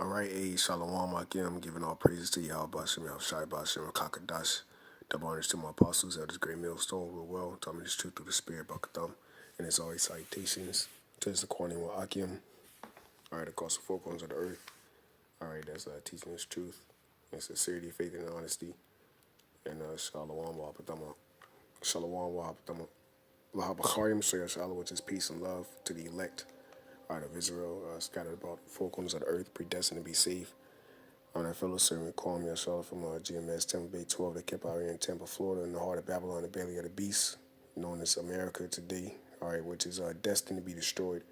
All right, Shalom, Akim, giving all praises to YAHAWASHI, Shai Bashim, Kakadash. Double honors to my apostles, elders, great millstone, real well, taught me this truth through the spirit, Bakatham. And as always, salutations to the Quani with Akim. All right, across the four corners of the earth. All right, that's teaching this truth and sincerity, faith, and honesty. And Shalom, Wahabatama. Shalom, Wahabatama. Lahabacharim, Shalom, which is peace and love to the elect. All right, of Israel, scattered about four corners of the earth, predestined to be saved. I'm that fellow servant, Kwame Yashala from GMS Tampa Bay 12 that kept out here in Tampa, Florida, in the heart of Babylon, the belly of the beast, known as America today, all right, which is destined to be destroyed.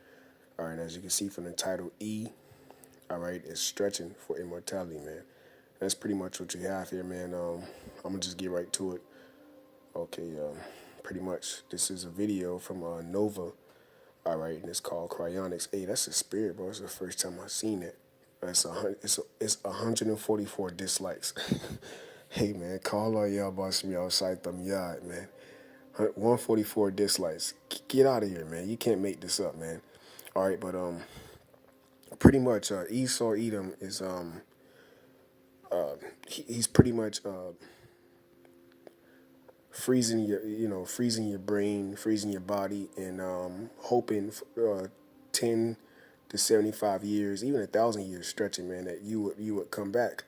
All right, as you can see from the title, E, all right, is stretching for immortality, man. That's pretty much what you have here, man. I'm going to just get right to it. Okay, pretty much, this is a video from Nova, all right, and it's called Cryonics. Hey, that's a spirit, bro. It's the first time I've seen it. It's 144 dislikes. Hey man, call all y'all boss me outside them yard, man. 144 dislikes. Get out of here, man. You can't make this up, man. All right, but pretty much Esau Edom is he's pretty much freezing your brain, freezing your body, and hoping 10 to 75 years, even 1,000 years stretching, man, that you would come back,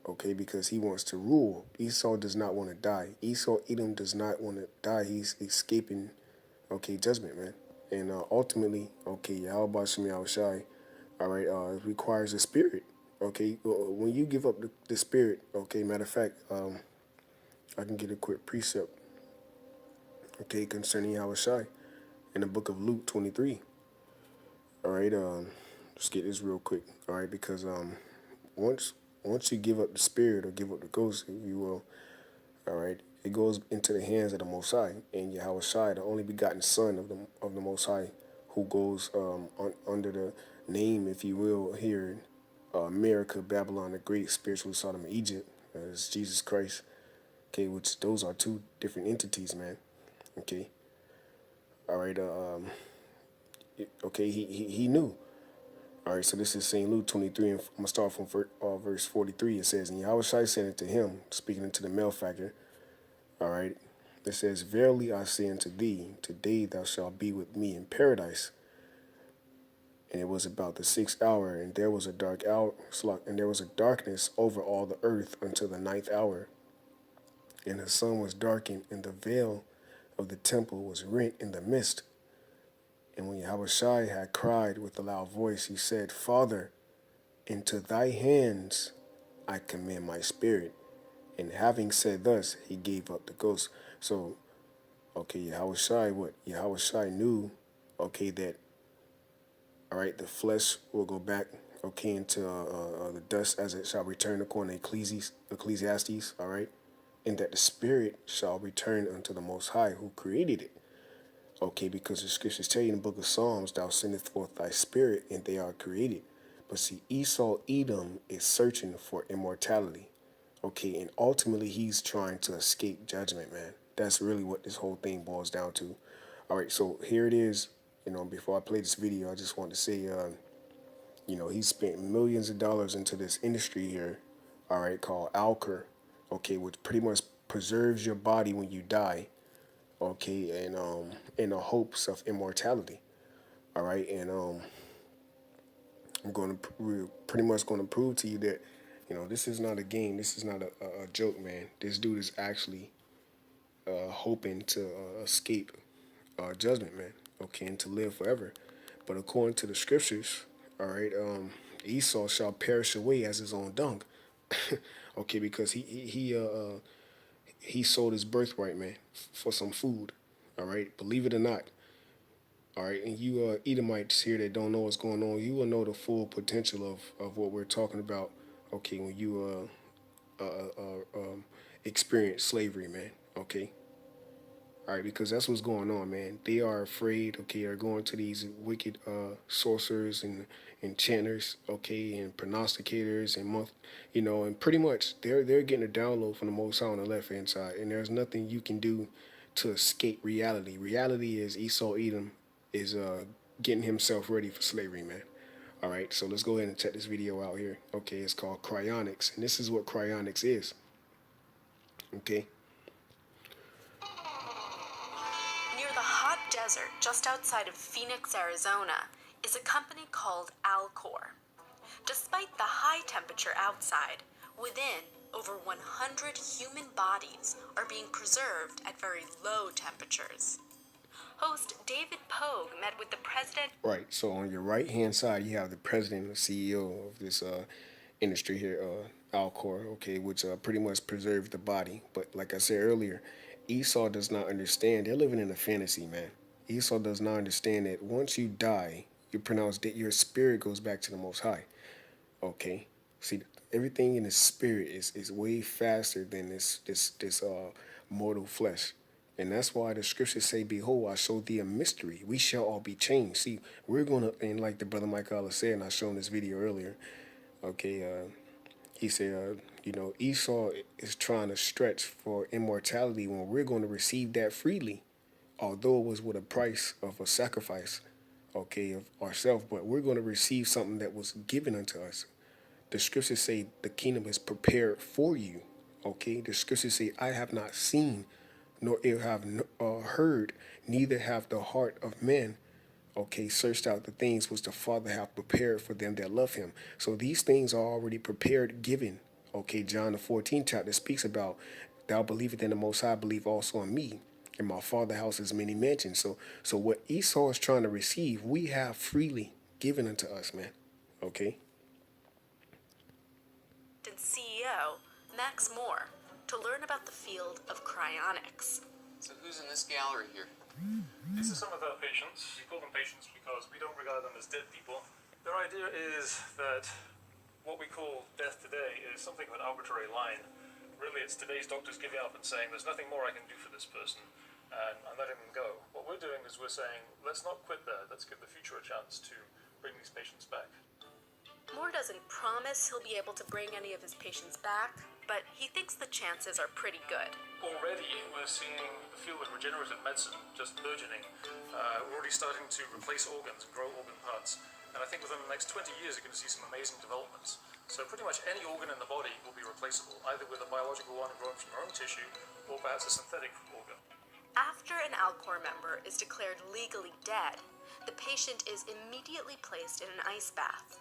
okay, because he wants to rule. Esau does not want to die. Esau Edom does not want to die. He's escaping, okay, judgment, man. And ultimately, okay, YAHAWASHI, all right, it requires a spirit, okay. When you give up the spirit, okay, matter of fact, I can get a quick precept, okay, concerning YAHAWASHI in the book of Luke 23. All right, let's get this real quick. All right, because once you give up the spirit or give up the ghost, if you will, all right, it goes into the hands of the Most High, and YAHAWASHI, the only begotten Son of the Most High, who goes under the name, if you will, here, America, Babylon, the Great, spiritual Sodom of Egypt, as Jesus Christ. Okay, which those are two different entities, man. Okay, all right. Okay, he knew. All right, so this is St. Luke 23, and I'm going to start from verse 43. It says, and YAHAWASHI said unto him, speaking into the male factor, all right, it says, verily I say unto thee, today thou shalt be with me in paradise. And it was about the 6th hour, and there was a darkness over all the earth until the 9th hour. And the sun was darkened, and the veil of the temple was rent in the midst. And when YAHAWASHI had cried with a loud voice, he said, Father, into thy hands I commend my spirit. And having said thus, he gave up the ghost. So, okay, YAHAWASHI knew, okay, that, all right, the flesh will go back, okay, into the dust as it shall return according to Ecclesiastes, all right, and that the spirit shall return unto the Most High who created it. Okay, because the scriptures tell you in the book of Psalms, thou sendest forth thy spirit, and they are created. But see, Esau Edom is searching for immortality. Okay, and ultimately he's trying to escape judgment, man. That's really what this whole thing boils down to. All right, so here it is. Before I play this video, I just want to say, he spent millions of dollars into this industry here, all right, called Alker, okay, which pretty much preserves your body when you die, okay, and in the hopes of immortality, all right, and we're pretty much going to prove to you that, this is not a game, this is not a joke, man. This dude is actually hoping to escape judgment, man, okay, and to live forever. But according to the scriptures, all right, Esau shall perish away as his own dung, okay, because he sold his birthright, man, for some food, all right. Believe it or not, all right, and you Edomites here that don't know what's going on, you will know the full potential of what we're talking about, okay, when you experience slavery, man, okay. All right, because that's what's going on, man. They are afraid, okay, they're going to these wicked sorcerers and enchanters, okay, and prognosticators and pretty much they're getting a download from the Most High on the left hand side, and there's nothing you can do to escape reality. Reality is Esau Edom is getting himself ready for slavery, man. All right, so let's go ahead and check this video out here. Okay, it's called cryonics, and this is what cryonics is. Okay. Near the hot desert just outside of Phoenix, Arizona, is a company called Alcor. Despite the high temperature outside, within, over 100 human bodies are being preserved at very low temperatures. Host David Pogue met with the president. Right, so on your right hand side, you have the president and CEO of this industry here, Alcor, okay, which pretty much preserves the body. But like I said earlier, Esau does not understand. They're living in a fantasy, man. Esau does not understand that once you die, you pronounce that your spirit goes back to the Most High. Okay, see, everything in the spirit is way faster than this mortal flesh. And that's why the scriptures say, "Behold, I show thee a mystery. We shall all be changed." See, we're gonna, and like the brother Michael said, and I showed this video earlier. Okay, he said, Esau is trying to stretch for immortality when we're going to receive that freely, although it was with a price of a sacrifice, okay, of ourselves. But we're going to receive something that was given unto us. The scriptures say the kingdom is prepared for you. Okay, the scriptures say, "I have not seen, nor ear have heard, neither have the heart of man." Okay, searched out the things which the Father hath prepared for them that love him. So these things are already prepared, given. Okay, John the 14th chapter speaks about, "Thou believest in the Most High, believe also in me. In my Father's house is many mansions." So what Esau is trying to receive, we have freely given unto us, man. Okay. And CEO Max Moore to learn about the field of cryonics. So who's in this gallery here? These are some of our patients. We call them patients because we don't regard them as dead people. Their idea is that what we call death today is something of an arbitrary line. Really, it's today's doctors giving up and saying, "There's nothing more I can do for this person," and I'm letting them go. What we're doing is we're saying, let's not quit there. Let's give the future a chance to bring these patients back. Moore doesn't promise he'll be able to bring any of his patients back, but he thinks the chances are pretty good. Already, we're seeing the field of regenerative medicine just burgeoning. We're already starting to replace organs and grow organ parts. And I think within the next 20 years, you're going to see some amazing developments. So pretty much any organ in the body will be replaceable, either with a biological one grown from your own tissue, or perhaps a synthetic organ. After an Alcor member is declared legally dead, the patient is immediately placed in an ice bath.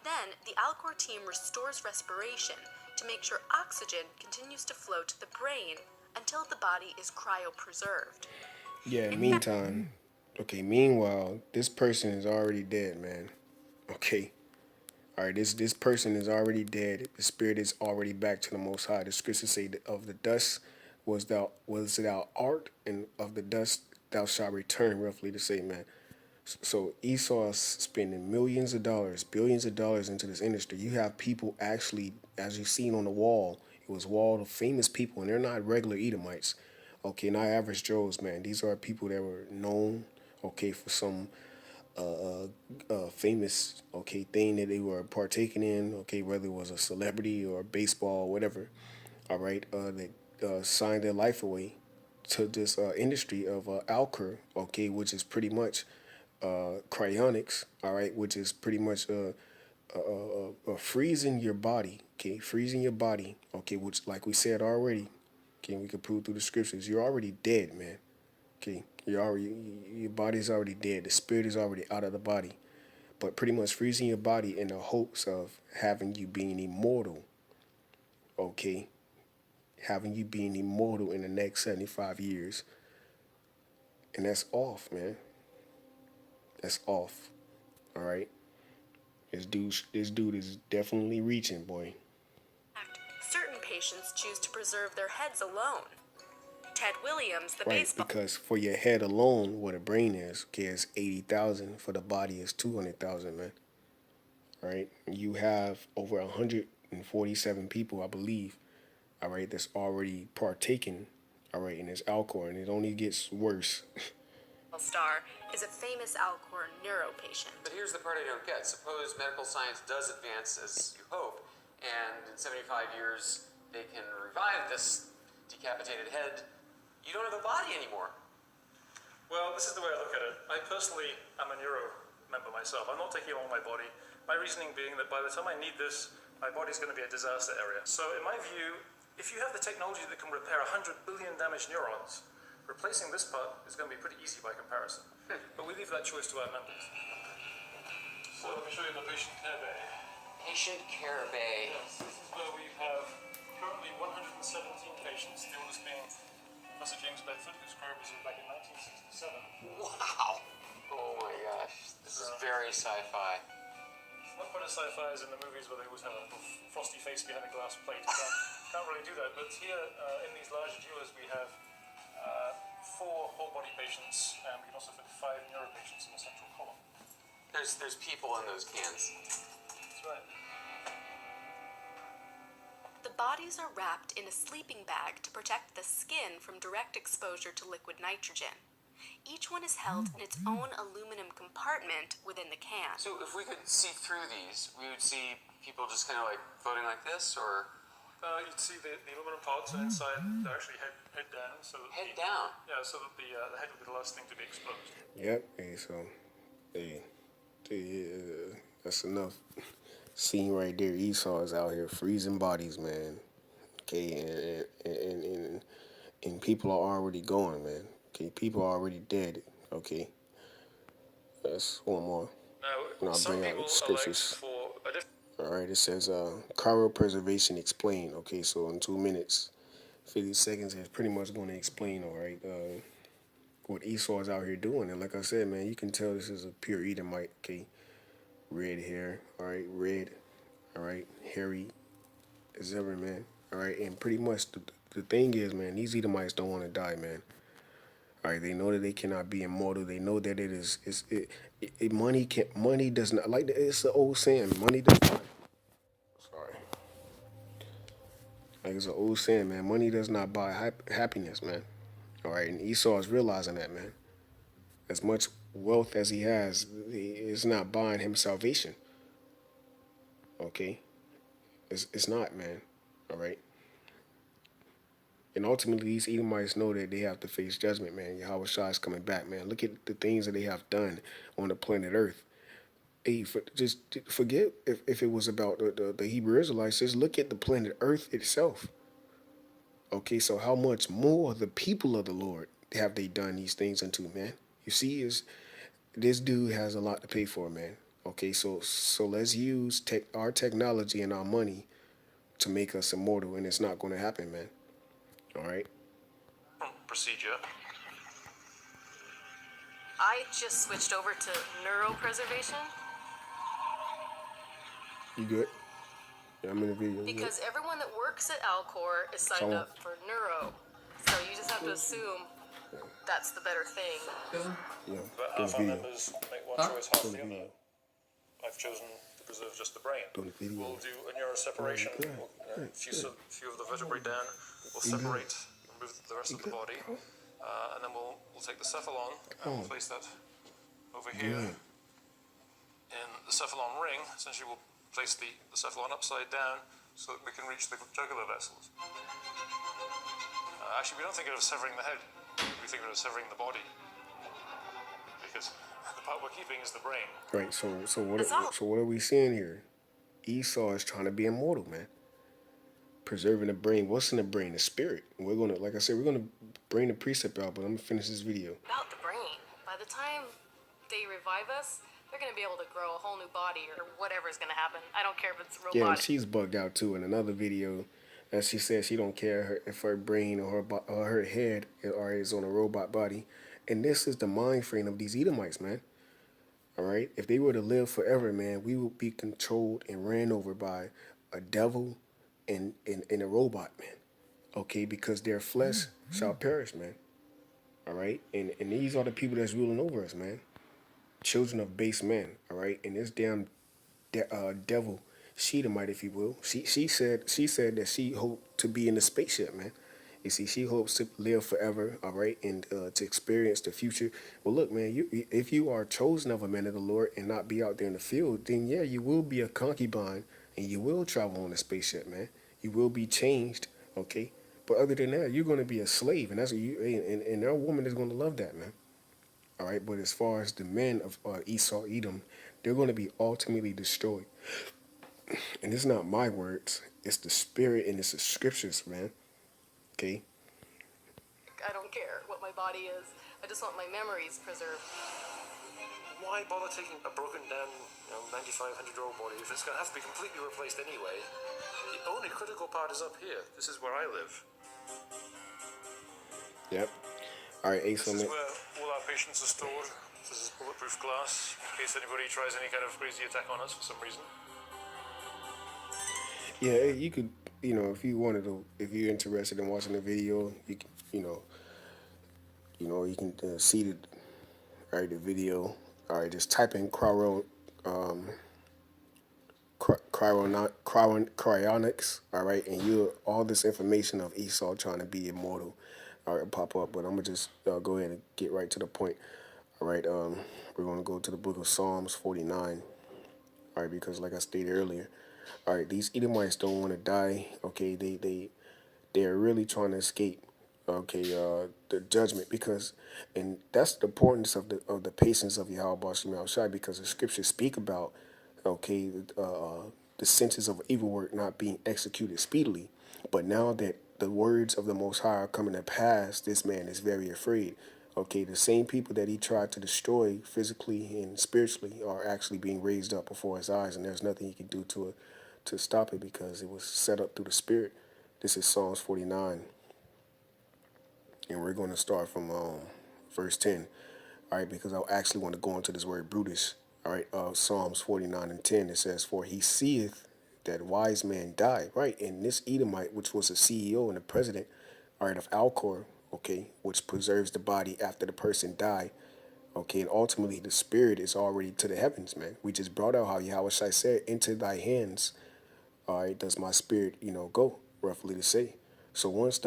Then, the Alcor team restores respiration to make sure oxygen continues to flow to the brain until the body is cryopreserved. Yeah, meanwhile, this person is already dead, man. Okay. All right, this person is already dead. The spirit is already back to the Most High. The scriptures say that of the dust thou art, and of the dust thou shalt return, roughly to say, man. So Esau is spending millions of dollars, billions of dollars into this industry. You have people actually, as you've seen on the wall, it was walled of famous people, and they're not regular Edomites. Okay, not average Joes, man. These are people that were known, okay, for some famous, okay, thing that they were partaking in, okay, whether it was a celebrity or baseball, whatever. All right, they signed their life away to this industry of Alcor, okay, which is pretty much cryonics, all right, which is pretty much freezing your body, okay, freezing your body, okay, which, like we said already, okay, we can prove through the scriptures, you're already dead, man, okay, your body's already dead, the spirit is already out of the body, but pretty much freezing your body in the hopes of having you being immortal, okay, having you being immortal in the next 75 years, and that's off, man. That's off. All right. This dude is definitely reaching, boy. Certain patients choose to preserve their heads alone. Ted Williams, the Right, baseball... because for your head alone, what a brain is, okay, is 80,000. For the body is 200,000, man. Right. You have over 147 people, I believe. All right, that's already partaken. All right, in this Alcor, and it only gets worse. star is a famous Alcor neuro patient. But here's the part I don't get. Suppose medical science does advance as you hope, and in 75 years they can revive this decapitated head. You don't have a body anymore. Well, this is the way I look at it. I personally am a member myself. I'm not taking on my body. My reasoning being that by the time I need this, my body's going to be a disaster area. So in my view, if you have the technology that can repair 100 billion damaged neurons, replacing this part is going to be pretty easy by comparison. But we leave that choice to our members. So let me show you the patient care bay. Patient care bay. Yes, this is where we have currently 117 patients, the oldest being Professor James Bedford, whose career was back in 1967. Wow. Oh my gosh. This is very sci-fi. Not quite as sci-fi as in the movies where they always have a little frosty face behind a glass plate. Can't really do that. But here, in these large viewers, we have 4 whole body patients, and we can also fit 5 neuro patients in a central column. There's people in those cans. That's right. The bodies are wrapped in a sleeping bag to protect the skin from direct exposure to liquid nitrogen. Each one is held in its own aluminum compartment within the can. So if we could see through these, we would see people just kind of like floating like this, or You'd see the aluminum parts, and inside they're actually head down. So that head down. Yeah, so that the head would be the last thing to be exposed. Yep. Hey, so, that's enough. Scene right there. Esau is out here freezing bodies, man. Okay, and people are already going, man. Okay, people are already dead. Okay, that's one more. Now, I'll some bring out people elect scriptures. for a different. All right, it says cryopreservation explained. Okay, so in 2 minutes, 50 seconds is pretty much going to explain, all right, what Esau is out here doing. And like I said, man, you can tell this is a pure Edomite. Okay, red hair, all right, red, all right, hairy as ever, man. All right, and pretty much the thing is, man, these Edomites don't want to die, man. All right, they know that they cannot be immortal. They know that money does not, like it's the old saying, money does not. Sorry, like it's an old saying, man. Money does not buy happiness, man. All right, and Esau is realizing that, man. As much wealth as he has, it's not buying him salvation. Okay, it's not, man. All right. And ultimately, these Edomites know that they have to face judgment, man. YAHAWASHI is coming back, man. Look at the things that they have done on the planet Earth. Hey, just forget if it was about the Hebrew Israelites. Just look at the planet Earth itself. Okay, so how much more the people of the Lord have they done these things unto, man? You see, this dude has a lot to pay for, man. Okay, so let's use our technology and our money to make us immortal, and it's not going to happen, man. All right. Procedure. I just switched over to neuropreservation You good? Yeah, I'm in the video. because everyone that works at Alcor is signed So- up for neuro. So you just have to assume that's the better thing. Yeah, But do half the our video. members make one choice, half Do the the other. video. I've chosen to preserve just the brain. Do the video. We'll do a neuroseparation. Good, We'll, good, few of the vertebrae down. We'll separate, remove the rest of the body, and then we'll take the cephalon and we'll place that over here in the cephalon ring. Essentially, we'll place the cephalon upside down so that we can reach the jugular vessels. Actually, we don't think of it as severing the head. We think of it as severing the body, because the part we're keeping is the brain. Right. So That's all. what are we seeing here? Esau is trying to be immortal, man. Preserving the brain. What's in the brain? The spirit. We're gonna, like I said, we're gonna bring the precept out, but I'm gonna finish this video. About the brain. By the time they revive us, they're going to be able to grow a whole new body or whatever's going to happen. I don't care if it's robotic. Yeah, and she's bugged out too. In another video, as she said, she don't care if her brain or her head is on a robot body. And this is the mind frame of these Edomites, man. All right? If they were to live forever, man, we would be controlled and ran over by a devil and a robot, man. Okay? Because their flesh shall perish, man. All right? And these are the people that's ruling over us, man. Children of base men, all right? And this damn devil, Shedamite, if you will, she said that she hoped to be in the spaceship, man. You see, she hopes to live forever, all right, and to experience the future. Well, look, man, if you are chosen of a man of the Lord and not be out there in the field, then yeah, you will be a concubine and you will travel on a spaceship, man. You will be changed, okay? But other than that, you're going to be a slave, and that's what and that woman is going to love that, man. All right, but as far as the men of Esau, Edom, they're going to be ultimately destroyed. And it's not my words; it's the spirit and it's the scriptures, man. Okay. I don't care what my body is. I just want my memories preserved. Why bother taking a broken down, 9,500-year-old body if it's going to have to be completely replaced anyway? The only critical part is up here. This is where I live. Yep. All right, Ace. This is where all our patients are stored. This is bulletproof glass in case anybody tries any kind of crazy attack on us for some reason. Yeah, you could, if you wanted to, if you're interested in watching the video, you can, you can see the video. All right, just type in cryonics. All right, and all this information of Esau trying to be immortal. All right, pop up. But I'm gonna just go ahead and get right to the point. All right, we're gonna go to the book of Psalms 49. All right, because like I stated earlier, all right, these Edomites don't want to die. Okay, they're really trying to escape. Okay, the judgment and that's the importance of the patience of YAHAWASHI, because the scriptures speak about okay the sentence of evil work not being executed speedily. But now that the words of the Most High are coming to pass, this man is very afraid. Okay, the same people that he tried to destroy physically and spiritually are actually being raised up before his eyes, and there's nothing he can do to stop it because it was set up through the Spirit. This is Psalms 49, and we're going to start from verse 10. All right, because I actually want to go into this word brutish. All right, Psalms 49 and 10, it says, "For he seeth that wise man die." Right, and this Edomite, which was a CEO and a president, all right, of Alcor, okay, which preserves the body after the person died, okay, and ultimately the spirit is already to the heavens, man. We just brought out how Yahawashi said, "Into thy hands, all right, does my spirit, go," roughly to say. So once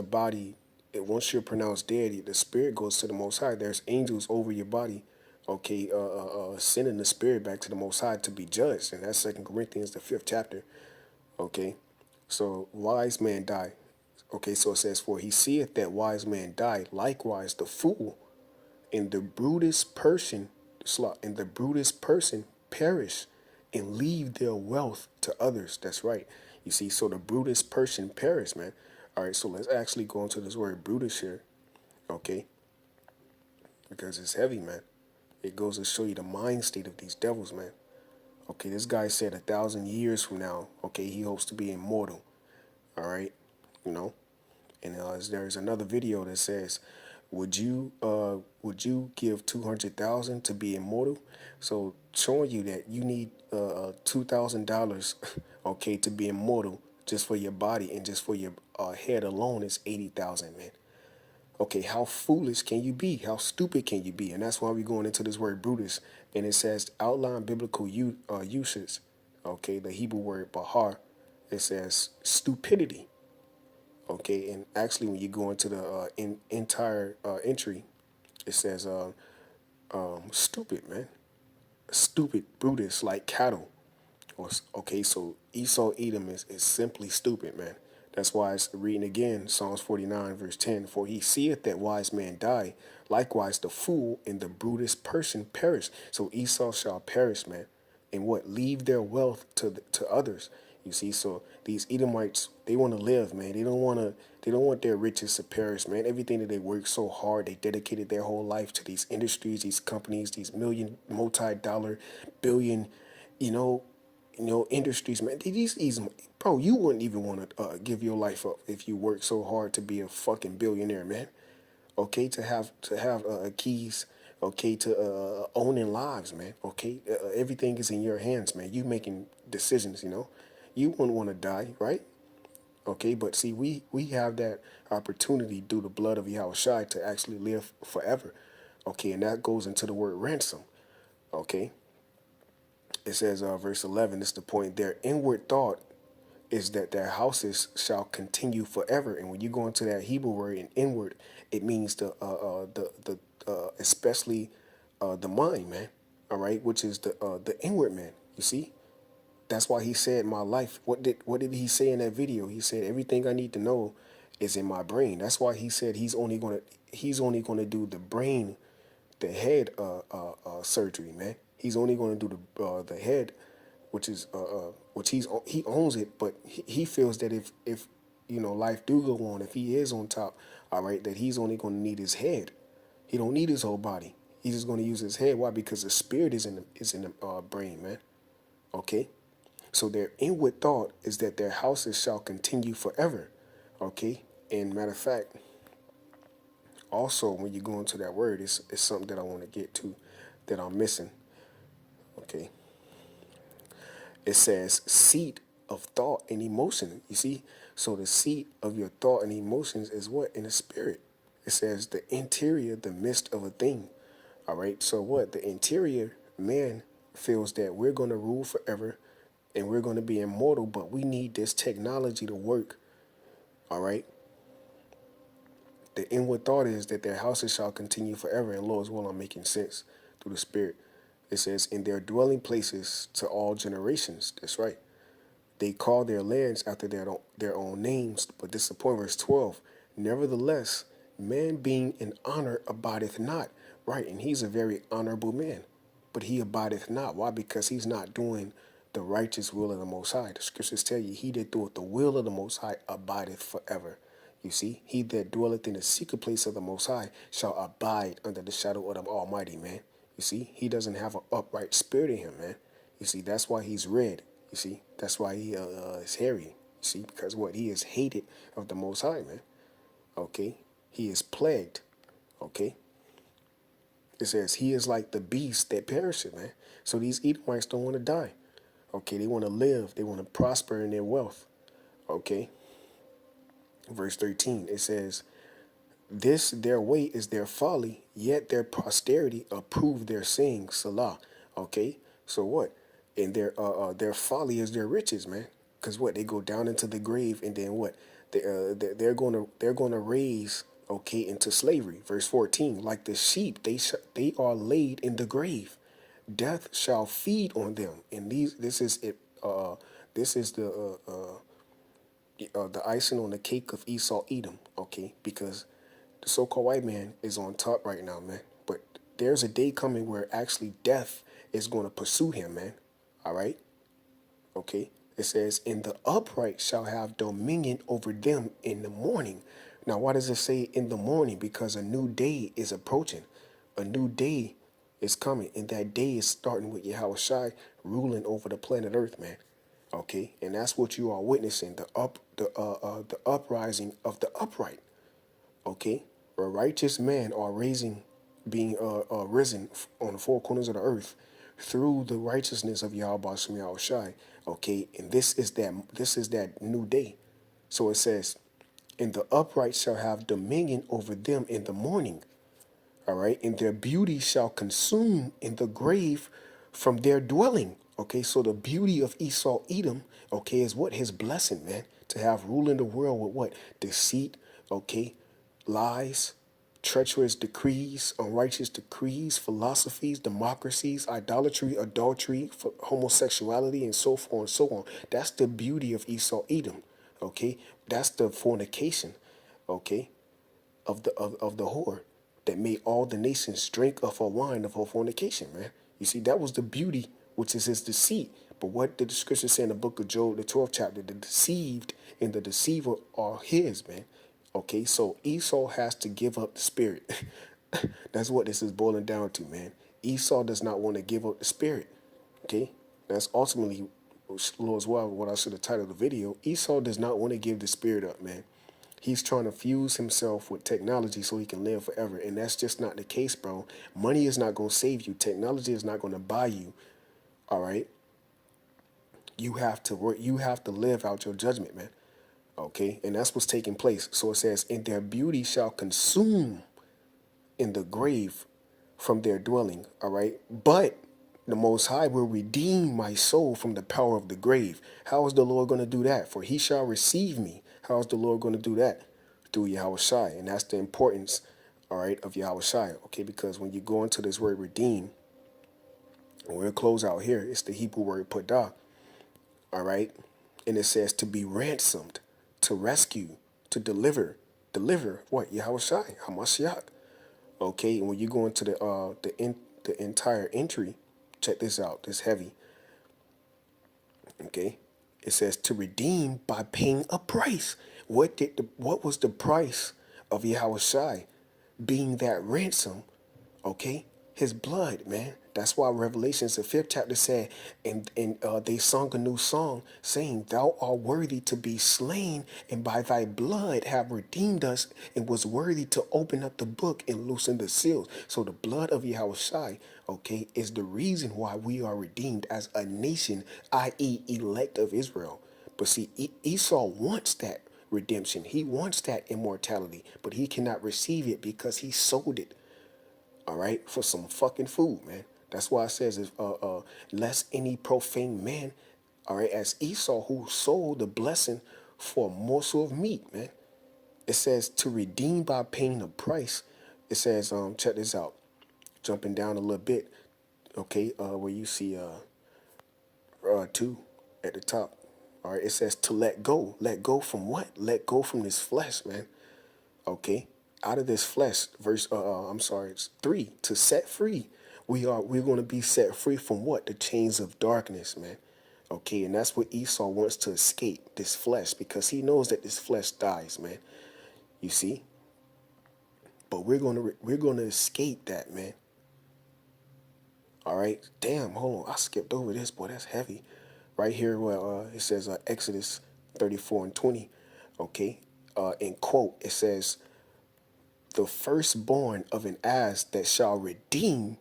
you're pronounced dead, the spirit goes to the Most High. There's angels over your body, okay, sending the spirit back to the Most High to be judged, and that's 2 Corinthians, the 5th chapter, okay. So wise man die. Okay, so it says, "For he seeth that wise man die, likewise the fool and the brutest person, perish and leave their wealth to others." That's right. You see, so the brutest person perish, man. All right, so let's actually go into this word brutish here, okay? Because it's heavy, man. It goes to show you the mind state of these devils, man. Okay, this guy said 1,000 years from now, okay, he hopes to be immortal. All right, And there's another video that says, would you give 200,000 to be immortal? So showing you that you need $2,000, okay, to be immortal just for your body, and just for your head alone is 80,000, man. Okay, how foolish can you be? How stupid can you be? And that's why we're going into this word Brutus, and it says outline biblical uses. Okay, the Hebrew word bahar, it says stupidity. Okay, and actually when you go into the entire entry, it says stupid, man. Stupid, Brutus, like cattle. Okay, so Esau Edom is simply stupid, man. That's why it's reading again, Psalms 49, verse 10. "For he seeth that wise man die, likewise the fool and the brutest person perish." So Esau shall perish, man. And what? Leave their wealth to others. You see, so these Edomites, they want to live, man. They don't want their riches to perish, man. Everything that they worked so hard, they dedicated their whole life to these industries, these companies, these multi-dollar, billion, you know, industries, man. These, bro, you wouldn't even want to give your life up if you worked so hard to be a fucking billionaire, man. Okay, to have keys, okay, to owning lives, man. Okay, everything is in your hands, man. You making decisions, You wouldn't want to die, right? Okay, but see, we have that opportunity through the blood of Yahawashi to actually live forever. Okay, and that goes into the word ransom. Okay. It says, verse 11, this is the point. "Their inward thought is that their houses shall continue forever." And when you go into that Hebrew word in inward, it means especially the mind, man. All right, which is the inward man. You see, that's why he said, "My life." What did he say in that video? He said, "Everything I need to know is in my brain." That's why he said he's only gonna do the brain the head surgery, man. He's only going to do the head, which is which he owns it, but he feels that if life do go on, if he is on top, all right, that he's only going to need his head. He don't need his whole body. He's just going to use his head. Why? Because the spirit is in the brain, man. Okay. So their inward thought is that their houses shall continue forever. Okay. And matter of fact, also when you go into that word, it's something that I want to get to that I'm missing. Okay. It says seat of thought and emotion. You see? So the seat of your thought and emotions is what? In the spirit. It says the interior, the midst of a thing. All right. So what? The interior man feels that we're going to rule forever and we're going to be immortal, but we need this technology to work. All right. The inward thought is that their houses shall continue forever, and Lord's will, I'm making sense through the Spirit. It says, in their dwelling places to all generations. That's right. They call their lands after their own names. But this is the point, verse 12. Nevertheless, man being in honor abideth not. Right, and he's a very honorable man. But he abideth not. Why? Because he's not doing the righteous will of the Most High. The scriptures tell you, he that doeth the will of the Most High abideth forever. You see, he that dwelleth in the secret place of the Most High shall abide under the shadow of the Almighty, man. You see, he doesn't have an upright spirit in him, man. You see, that's why he's red. You see, that's why he is hairy. You see, because what? He is hated of the Most High, man. Okay? He is plagued. Okay? It says he is like the beast that perisheth, man. So these Edomites don't want to die. Okay? They want to live. They want to prosper in their wealth. Okay? Verse 13, it says, this their way is their folly, yet their posterity approve their saying, Salah. Okay? So what? And their folly is their riches, man. Because what? They go down into the grave, and then what? They're gonna raise, okay, into slavery. Verse 14, like the sheep, they are laid in the grave. Death shall feed on them. And this is it. This is the icing on the cake of Esau Edom. Okay, because the so-called white man is on top right now, man. But there's a day coming where actually death is going to pursue him, man. All right? Okay? It says, and the upright shall have dominion over them in the morning. Now, why does it say in the morning? Because a new day is approaching. A new day is coming. And that day is starting with YAHAWASHI ruling over the planet Earth, man. Okay? And that's what you are witnessing, the uprising of the upright. Okay, a righteous man are being risen on the four corners of the earth through the righteousness of Yahweh Shem Yahushai. Okay, and this is that new day. So it says, and the upright shall have dominion over them in the morning. All right, and their beauty shall consume in the grave from their dwelling. Okay, so the beauty of Esau Edom, okay, is what? His blessing, man. To have rule in the world with what? Deceit, okay, lies, treacherous decrees, unrighteous decrees, philosophies, democracies, idolatry, adultery, homosexuality, and so forth and so on. That's the beauty of Esau Edom, okay? That's the fornication, okay, of the whore that made all the nations drink of her wine of her fornication, man. You see, that was the beauty, which is his deceit. But what did the scripture say in the book of Job, the 12th chapter? The deceived and the deceiver are his, man. Okay, so Esau has to give up the spirit. That's what this is boiling down to, man. Esau does not want to give up the spirit. Okay, that's ultimately, Lord's will, what I should have titled the video. Esau does not want to give the spirit up, man. He's trying to fuse himself with technology so he can live forever. And that's just not the case, bro. Money is not going to save you. Technology is not going to buy you. All right? You have to work. You have to live out your judgment, man. Okay? And that's what's taking place. So it says, and their beauty shall consume in the grave from their dwelling. All right? But the Most High will redeem my soul from the power of the grave. How is the Lord going to do that? For he shall receive me. How is the Lord going to do that? Through Yahawashi. And that's the importance, all right, of Yahawashi. Okay, because when you go into this word redeem, and we'll close out here, it's the Hebrew word padah, all right? And it says to be ransomed, to rescue, to deliver. Deliver what? Yahawashi, Hamashiach. Okay, and when you go into the entire entry, check this out. This heavy. Okay, it says to redeem by paying a price. What was the price of Yahawashi being that ransom? Okay, his blood, man. That's why Revelations, the 5th chapter said, and they sung a new song saying, "Thou art worthy to be slain, and by thy blood have redeemed us, and was worthy to open up the book and loosen the seals." So the blood of Yahushua, okay, is the reason why we are redeemed as a nation, i.e., elect of Israel. But see, Esau wants that redemption. He wants that immortality, but he cannot receive it because he sold it, all right, for some fucking food, man. That's why it says, if lest any profane man, all right, as Esau, who sold the blessing for a morsel of meat, man. It says to redeem by paying a price. It says, check this out, jumping down a little bit, okay, where you see two at the top. All right, it says to let go. Let go from what? Let go from this flesh, man. Okay, out of this flesh. Verse, I'm sorry, it's 3. To set free. We're going to be set free from what? The chains of darkness, man. Okay, and that's what Esau wants to escape, this flesh, because he knows that this flesh dies, man. You see? But we're gonna escape that, man. All right. Damn, hold on. I skipped over this, boy. That's heavy. Right here, where it says Exodus 34 and 20. Okay. In quote, it says, "The firstborn of an ass that shall redeem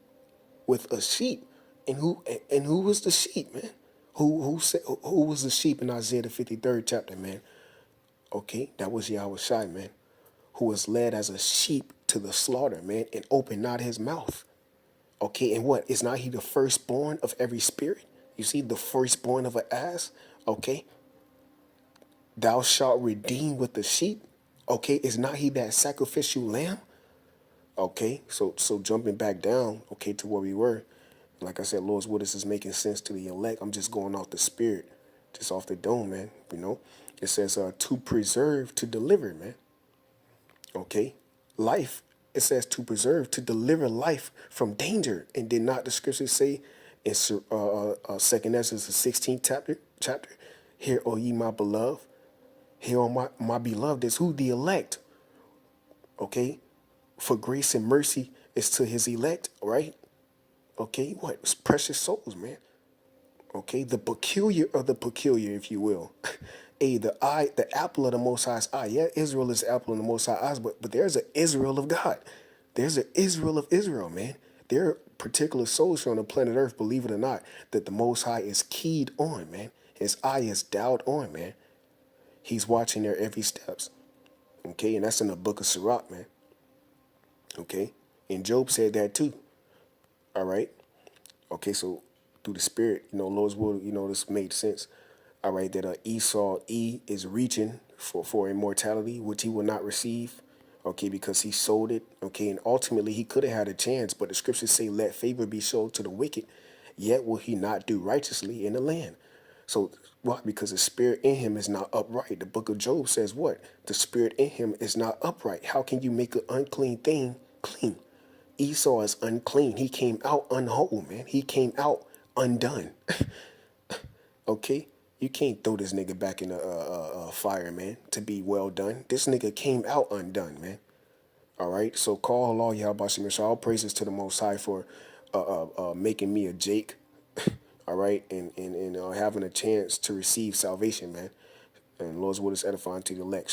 with a sheep." And who was the sheep, man? Who was the sheep in Isaiah the 53rd chapter, man? Okay, that was Yahweh Shai, man, who was led as a sheep to the slaughter, man, and opened not his mouth. Okay, and what? Is not he the firstborn of every spirit? You see, the firstborn of an ass? Okay. Thou shalt redeem with the sheep. Okay, is not he that sacrificial lamb? Okay, so jumping back down, okay, to where we were. Like I said, Lord's Will, this is making sense to the elect. I'm just going off the spirit, just off the dome, man. You know, it says to preserve, to deliver, man. Okay, life. It says to preserve, to deliver life from danger. And did not the scriptures say in 2nd Ezra, the 16th chapter, "Hear, O ye my beloved, hear, O my beloved," is who? The elect. Okay, for grace and mercy is to his elect, right? Okay, what? It's precious souls, man. Okay, the peculiar of the peculiar, if you will. The apple of the Most High's eye. Yeah, Israel is the apple of the Most High's eyes, but there's an Israel of God. There's an Israel of Israel, man. There are particular souls here on the planet Earth, believe it or not, that the Most High is keyed on, man. His eye is dialed on, man. He's watching their every steps. Okay, and that's in the book of Sirach, man. Okay, and Job said that too. All right. Okay, so through the spirit, Lord's will, this made sense. All right, that Esau is reaching for immortality, which he will not receive. Okay, because he sold it. Okay, and ultimately he could have had a chance, but the scriptures say, "Let favor be shown to the wicked, yet will he not do righteously in the land." So why? Because the spirit in him is not upright. The book of Job says what? The spirit in him is not upright. How can you make an unclean thing clean? Esau is unclean. He came out unwhole, man. He came out undone. Okay? You can't throw this nigga back in a fire, man, to be well done. This nigga came out undone, man. All right? So call Allah Yahabashim. All praises to the Most High for making me a Jake. All right? And having a chance to receive salvation, man. And Lord's will is edifying to the elect.